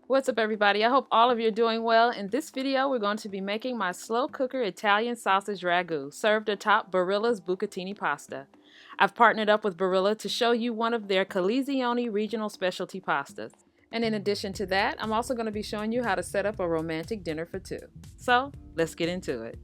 What's up, everybody? I hope all of you are doing well. In this video, we're going to be making my slow cooker Italian sausage ragu served atop Barilla's Bucatini pasta. I've partnered up with Barilla to show you one of their Calizione regional specialty pastas. And in addition to that, I'm also going to be showing you how to set up a romantic dinner for two. So let's get into it.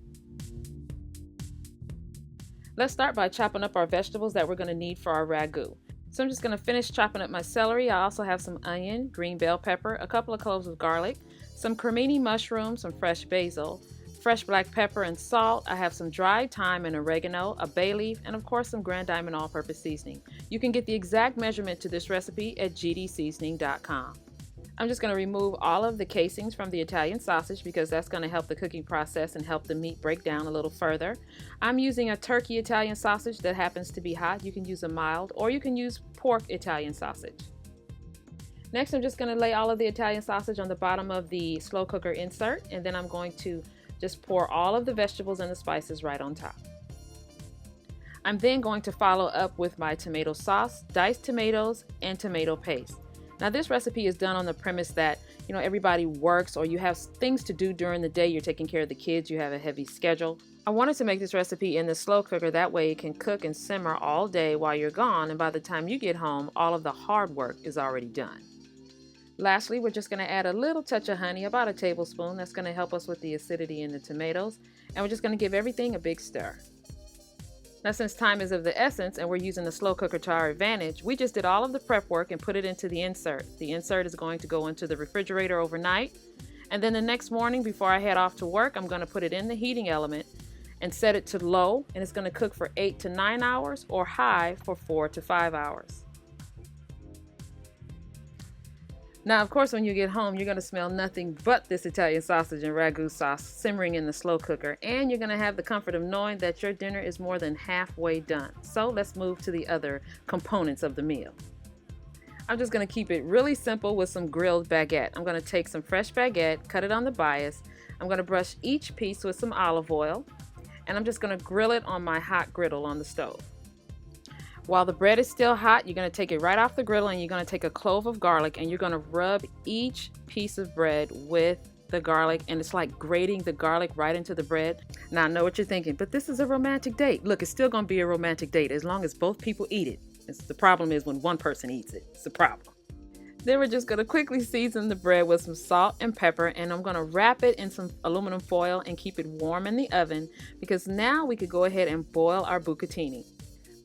Let's start by chopping up our vegetables that we're going to need for our ragu. So I'm just going to finish chopping up my celery. I also have some onion, green bell pepper, a couple of cloves of garlic, some Crimini mushrooms, some fresh basil, fresh black pepper and salt. I have some dried thyme and oregano, a bay leaf, and of course some Grand Diamond all-purpose seasoning. You can get the exact measurement to this recipe at gdseasoning.com. I'm just going to remove all of the casings from the Italian sausage because that's going to help the cooking process and help the meat break down a little further. I'm using a turkey Italian sausage that happens to be hot. You can use a mild or you can use pork Italian sausage. Next, I'm just going to lay all of the Italian sausage on the bottom of the slow cooker insert, and then I'm going to just pour all of the vegetables and the spices right on top. I'm then going to follow up with my tomato sauce, diced tomatoes, and tomato paste. Now this recipe is done on the premise that, everybody works or you have things to do during the day, you're taking care of the kids, you have a heavy schedule. I wanted to make this recipe in the slow cooker, that way it can cook and simmer all day while you're gone, and by the time you get home, all of the hard work is already done. Lastly, we're just going to add a little touch of honey, about a tablespoon. That's going to help us with the acidity in the tomatoes, and we're just going to give everything a big stir. Now, since time is of the essence and we're using the slow cooker to our advantage, we just did all of the prep work and put it into the insert. The insert is going to go into the refrigerator overnight, and then the next morning before I head off to work, I'm going to put it in the heating element and set it to low, and it's going to cook for 8 to 9 hours or high for 4 to 5 hours. Now, of course, when you get home, you're going to smell nothing but this Italian sausage and ragu sauce simmering in the slow cooker, and you're going to have the comfort of knowing that your dinner is more than halfway done. So let's move to the other components of the meal. I'm just going to keep it really simple with some grilled baguette. I'm going to take some fresh baguette, cut it on the bias. I'm going to brush each piece with some olive oil, and I'm just going to grill it on my hot griddle on the stove. While the bread is still hot, you're going to take it right off the griddle and you're going to take a clove of garlic and you're going to rub each piece of bread with the garlic, and it's like grating the garlic right into the bread. Now I know what you're thinking, but this is a romantic date. Look, it's still going to be a romantic date as long as both people eat it. The problem is when one person eats it. It's a problem. Then we're just going to quickly season the bread with some salt and pepper, and I'm going to wrap it in some aluminum foil and keep it warm in the oven because now we could go ahead and boil our bucatini.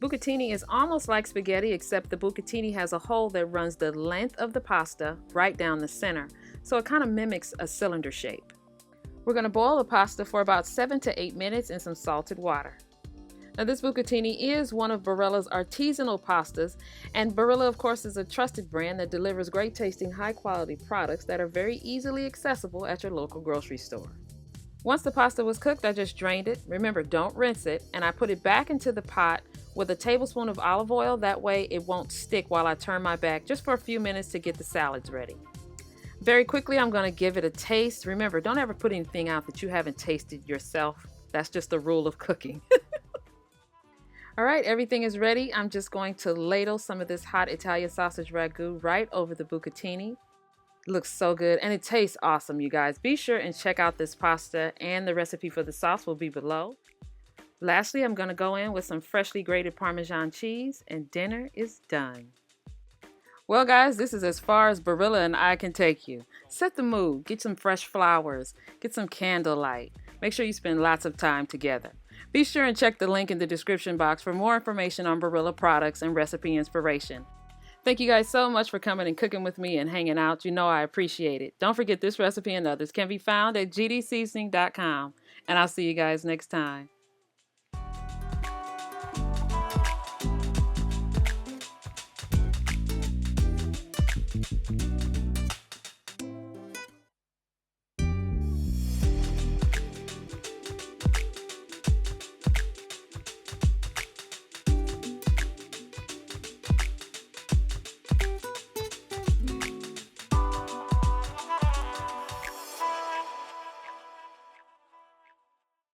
Bucatini is almost like spaghetti, except the bucatini has a hole that runs the length of the pasta right down the center, so it kind of mimics a cylinder shape. We're going to boil the pasta for about 7 to 8 minutes in some salted water. Now this bucatini is one of Barilla's artisanal pastas, and Barilla of course is a trusted brand that delivers great tasting, high quality products that are very easily accessible at your local grocery store. Once the pasta was cooked, I just drained it. Remember, don't rinse it, and I put it back into the pot with a tablespoon of olive oil. That way it won't stick while I turn my back just for a few minutes to get the salads ready. Very quickly, I'm going to give it a taste. Remember, don't ever put anything out that you haven't tasted yourself. That's just the rule of cooking. All right, everything is ready. I'm just going to ladle some of this hot Italian sausage ragu right over the bucatini. Looks so good and it tastes awesome, you guys. Be sure and check out this pasta, and the recipe for the sauce will be below. Lastly, I'm going to go in with some freshly grated Parmesan cheese, and dinner is done. Well guys, this is as far as Barilla and I can take you. Set the mood, get some fresh flowers, get some candlelight. Make sure you spend lots of time together. Be sure and check the link in the description box for more information on Barilla products and recipe inspiration. Thank you guys so much for coming and cooking with me and hanging out. You know I appreciate it. Don't forget this recipe and others can be found at gdseasoning.com. And I'll see you guys next time.